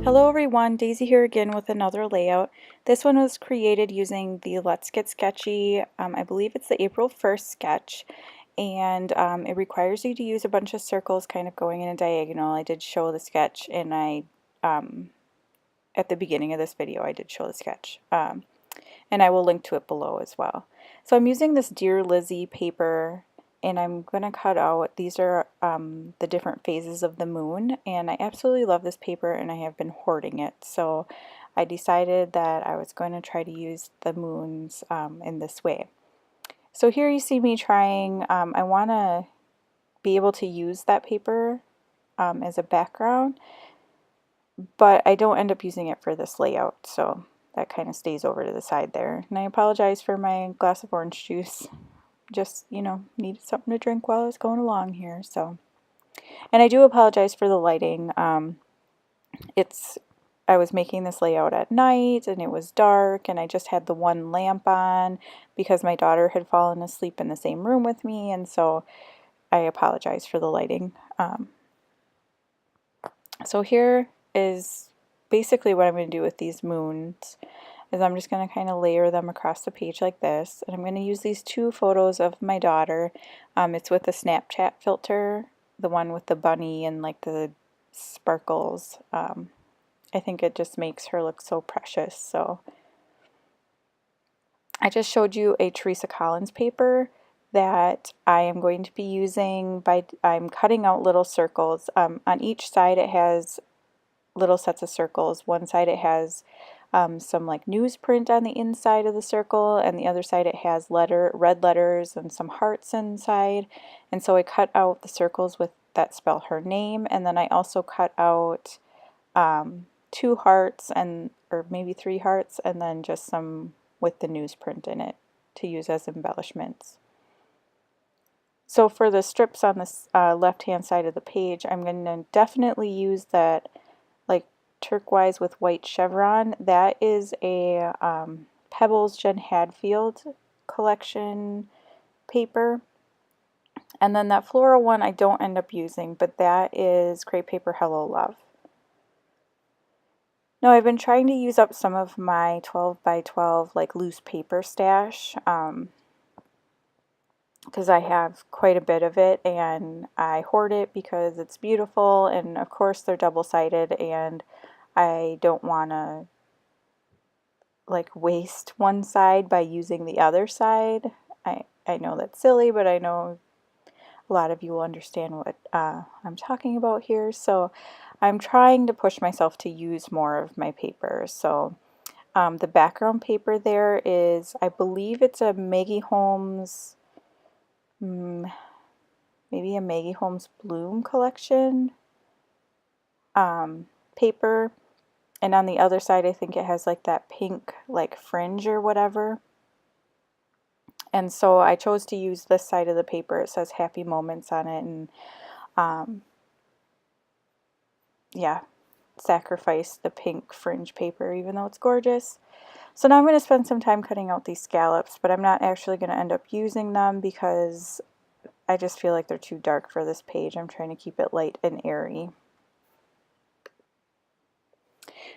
Hello everyone, Daisy here again with another layout. This one was created using the Let's Get Sketchy, I believe it's the April 1st sketch, and it requires you to use a bunch of circles kind of going in a diagonal. I did show the sketch and at the beginning of this video I did show the sketch, and I will link to it below as well. So I'm using this Dear Lizzie paper and I'm going to cut out, these are the different phases of the moon, and I absolutely love this paper and I have been hoarding it, so I decided that I was going to try to use the moons in this way. So here you see me trying, I want to be able to use that paper as a background, but I don't end up using it for this layout, so that kind of stays over to the side there. And I apologize for my glass of orange juice. Just, needed something to drink while I was going along here, so. And I do apologize for the lighting. I was making this layout at night and it was dark and I just had the one lamp on because my daughter had fallen asleep in the same room with me, and so I apologize for the lighting. So here is basically what I'm going to do with these moons. Is I'm just going to kind of layer them across the page like this, and I'm going to use these two photos of my daughter. It's with the Snapchat filter, the one with the bunny and like the sparkles. I think it just makes her look so precious. So I just showed you a Teresa Collins paper that I am going to be using I'm cutting out little circles. On each side it has little sets of circles. One side it has some like newsprint on the inside of the circle, and the other side it has red letters and some hearts inside. And so I cut out the circles that spell her name, and then I also cut out 2 hearts or maybe 3 hearts, and then just some with the newsprint in it to use as embellishments. So for the strips on this left hand side of the page, I'm going to definitely use that like turquoise with white chevron. That is a Pebbles Jen Hadfield collection paper. And then that floral one I don't end up using, but that is Crepe Paper Hello Love. Now I've been trying to use up some of my 12 by 12 like loose paper stash because I have quite a bit of it, and I hoard it because it's beautiful, and of course they're double-sided and I don't want to like waste one side by using the other side. I know that's silly, but I know a lot of you will understand what I'm talking about here. So I'm trying to push myself to use more of my paper. So the background paper there is, I believe it's a Maggie Holmes, maybe a Maggie Holmes Bloom collection paper. And on the other side, I think it has like that pink like fringe or whatever. And so I chose to use this side of the paper. It says Happy Moments on it, and yeah, sacrifice the pink fringe paper even though it's gorgeous. So now I'm going to spend some time cutting out these scallops, but I'm not actually going to end up using them because I just feel like they're too dark for this page. I'm trying to keep it light and airy.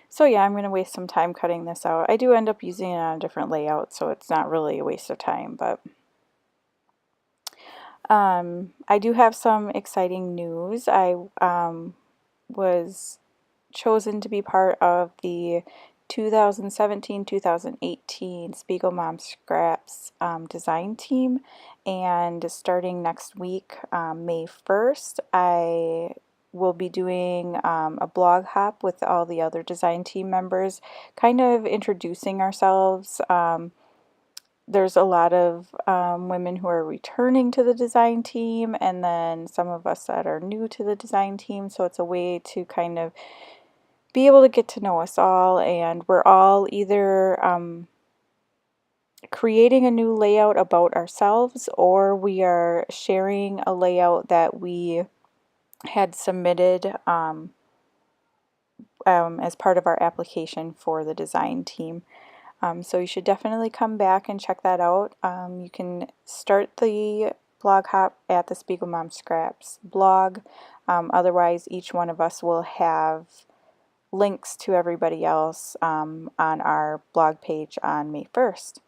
So yeah, I'm going to waste some time cutting this out. I do end up using it on a different layout, so it's not really a waste of time, but I do have some exciting news. I was chosen to be part of the 2017-2018 Spiegel Mom Scraps design team, and starting next week, May 1st, I will be doing a blog hop with all the other design team members, kind of introducing ourselves. There's a lot of women who are returning to the design team, and then some of us that are new to the design team, so it's a way to kind of be able to get to know us all, and we're all either creating a new layout about ourselves, or we are sharing a layout that we had submitted as part of our application for the design team. So you should definitely come back and check that out. You can start the blog hop at the Spiegel Mom Scraps blog. Otherwise, each one of us will have links to everybody else on our blog page on May 1st.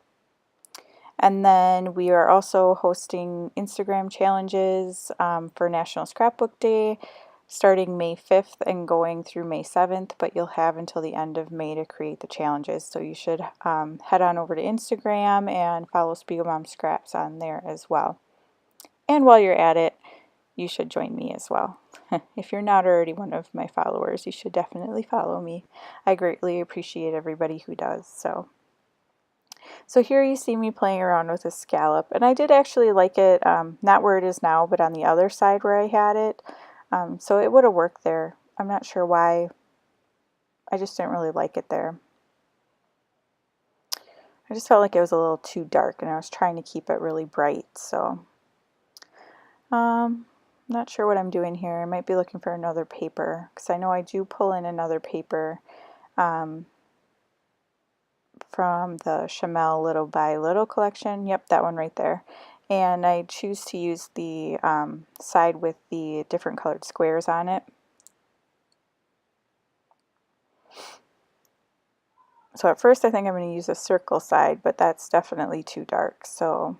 And then we are also hosting Instagram challenges for National Scrapbook Day starting May 5th and going through May 7th, but you'll have until the end of May to create the challenges. So you should head on over to Instagram and follow Spiegel Mom Scraps on there as well. And while you're at it, you should join me as well. If you're not already one of my followers, you should definitely follow me. I greatly appreciate everybody who does. So here you see me playing around with a scallop, and I did actually like it, not where it is now, but on the other side where I had it. So it would have worked there. I'm not sure why. I just didn't really like it there. I just felt like it was a little too dark, and I was trying to keep it really bright. So, not sure what I'm doing here. I might be looking for another paper, because I know I do pull in another paper from the Chamel Little by Little collection. Yep, that one right there. And I choose to use the side with the different colored squares on it. So at first I think I'm going to use a circle side, but that's definitely too dark. So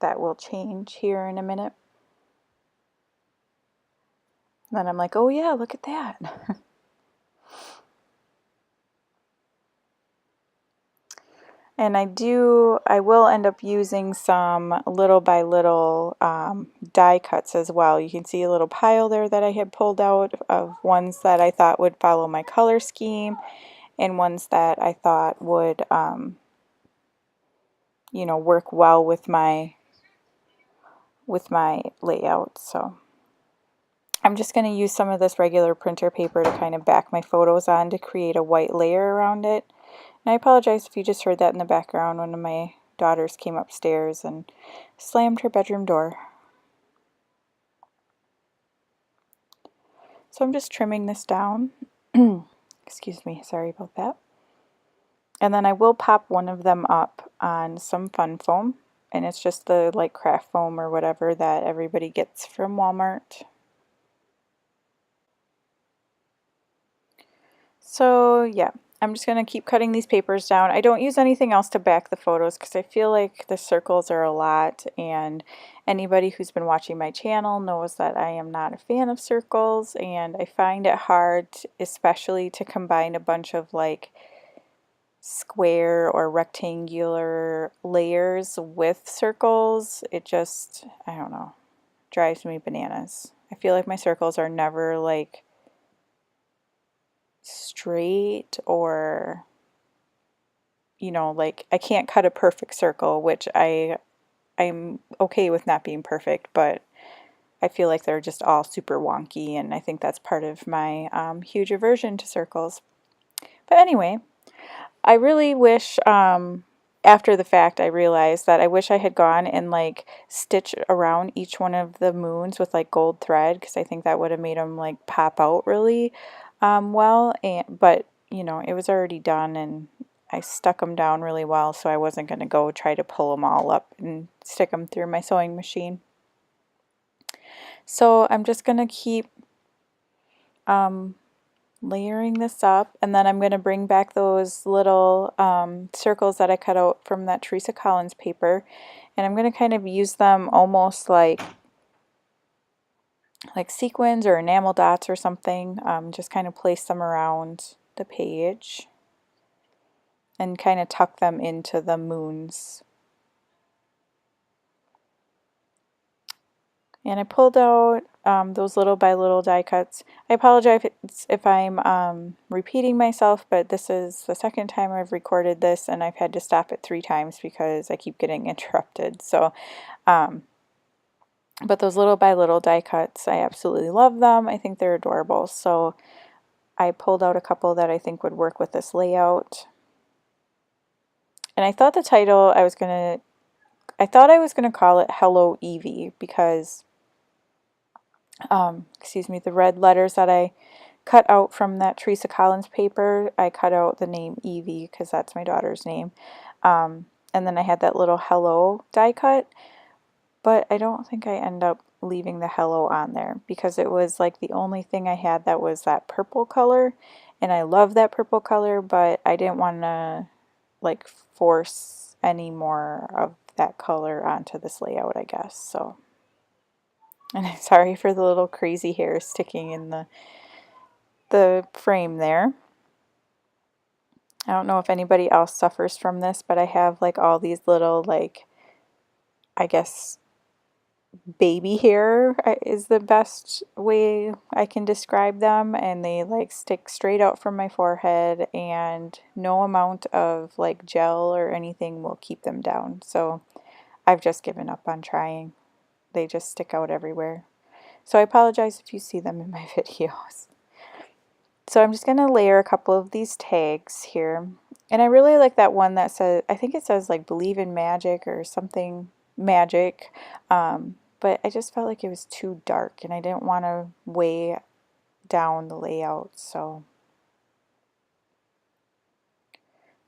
that will change here in a minute. And then I'm like, oh yeah, look at that. And I will end up using some little by little die cuts as well. You can see a little pile there that I had pulled out of ones that I thought would follow my color scheme and ones that I thought would, you know, work well with my layout. So I'm just going to use some of this regular printer paper to kind of back my photos on to create a white layer around it. And I apologize if you just heard that in the background. One of my daughters came upstairs and slammed her bedroom door. So I'm just trimming this down. Excuse me, sorry about that. And then I will pop one of them up on some fun foam. And it's just the like craft foam or whatever that everybody gets from Walmart. So yeah, I'm just going to keep cutting these papers down. I don't use anything else to back the photos because I feel like the circles are a lot, and anybody who's been watching my channel knows that I am not a fan of circles, and I find it hard, especially to combine a bunch of like square or rectangular layers with circles. It just, I don't know, drives me bananas. I feel like my circles are never like straight, or you know, like I can't cut a perfect circle, which I'm okay with not being perfect, but I feel like they're just all super wonky, and I think that's part of my huge aversion to circles. But anyway, I really wish after the fact I realized that I wish I had gone and like stitched around each one of the moons with like gold thread, because I think that would have made them like pop out really well. But you know, it was already done and I stuck them down really well, so I wasn't going to go try to pull them all up and stick them through my sewing machine. So I'm just going to keep layering this up, and then I'm going to bring back those little circles that I cut out from that Teresa Collins paper, and I'm going to kind of use them almost like sequins or enamel dots or something. Just kind of place them around the page and kind of tuck them into the moons. And I pulled out those little by little die cuts. I apologize if I'm repeating myself, but this is the second time I've recorded this, and I've had to stop it 3 times because I keep getting interrupted. So, but those little by little die cuts, I absolutely love them. I think they're adorable. So I pulled out a couple that I think would work with this layout. And I thought the title I was gonna call it Hello Evie, because excuse me, the red letters that I cut out from that Teresa Collins paper, I cut out the name Evie because that's my daughter's name. And then I had that little hello die cut, but I don't think I end up leaving the hello on there because it was like the only thing I had that was that purple color, and I love that purple color, but I didn't want to like force any more of that color onto this layout, I guess. So, and I'm sorry for the little crazy hair sticking in the frame there. I don't know if anybody else suffers from this, but I have like all these little, like, I guess baby hair is the best way I can describe them, and they like stick straight out from my forehead, and no amount of like gel or anything will keep them down. So I've just given up on trying. They just stick out everywhere. So I apologize if you see them in my videos. So I'm just going to layer a couple of these tags here. And I really like that one that says, I think it says like believe in magic or something magic. But I just felt like it was too dark and I didn't want to weigh down the layout. So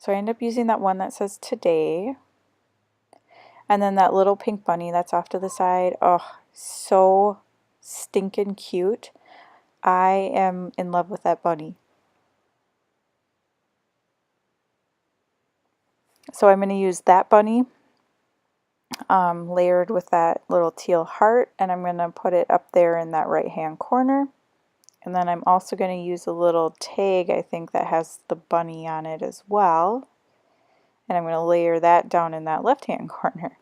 I end up using that one that says today. And then that little pink bunny that's off to the side. Oh, so stinking cute. I am in love with that bunny. So I'm going to use that bunny layered with that little teal heart, and I'm going to put it up there in that right hand corner. And then I'm also going to use a little tag, I think, that has the bunny on it as well. And I'm going to layer that down in that left hand corner.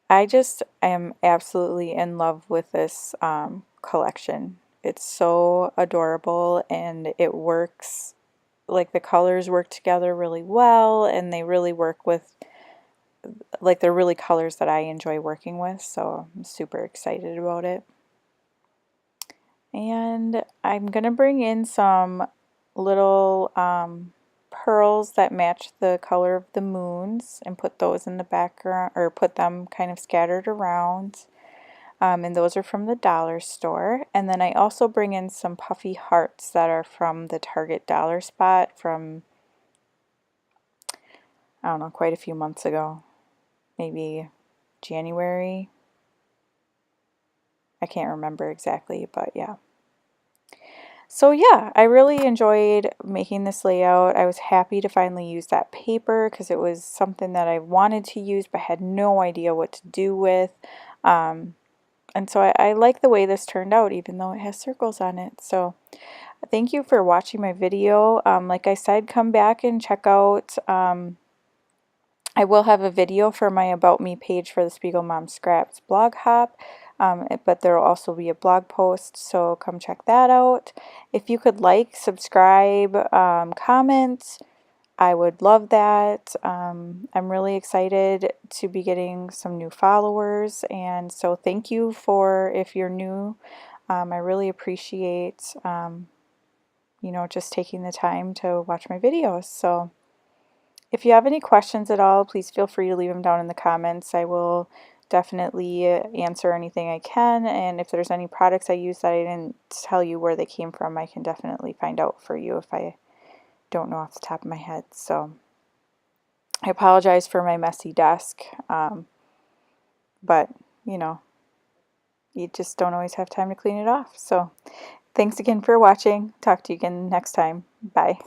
I just am absolutely in love with this collection. It's so adorable and it works, like the colors work together really well, and they really work with, like, they're really colors that I enjoy working with, so I'm super excited about it. And I'm going to bring in some little pearls that match the color of the moons and put those in the background, or put them kind of scattered around. And those are from the dollar store. And then I also bring in some puffy hearts that are from the Target dollar spot from, I don't know, quite a few months ago. Maybe January. I can't remember exactly, but yeah. So yeah, I really enjoyed making this layout. I was happy to finally use that paper because it was something that I wanted to use but had no idea what to do with. And so I like the way this turned out, even though it has circles on it. So thank you for watching my video. Like I said, come back and check out, I will have a video for my About Me page for the Spiegel Mom Scraps blog hop, but there will also be a blog post, so come check that out. If you could like, subscribe, comment, I would love that. I'm really excited to be getting some new followers, and so thank you for, if you're new, I really appreciate, you know, just taking the time to watch my videos. So if you have any questions at all, please feel free to leave them down in the comments. I will definitely answer anything I can, and if there's any products I use that I didn't tell you where they came from, I can definitely find out for you if I don't know off the top of my head. So I apologize for my messy desk, but you know, you just don't always have time to clean it off. So thanks again for watching. Talk to you again next time. Bye.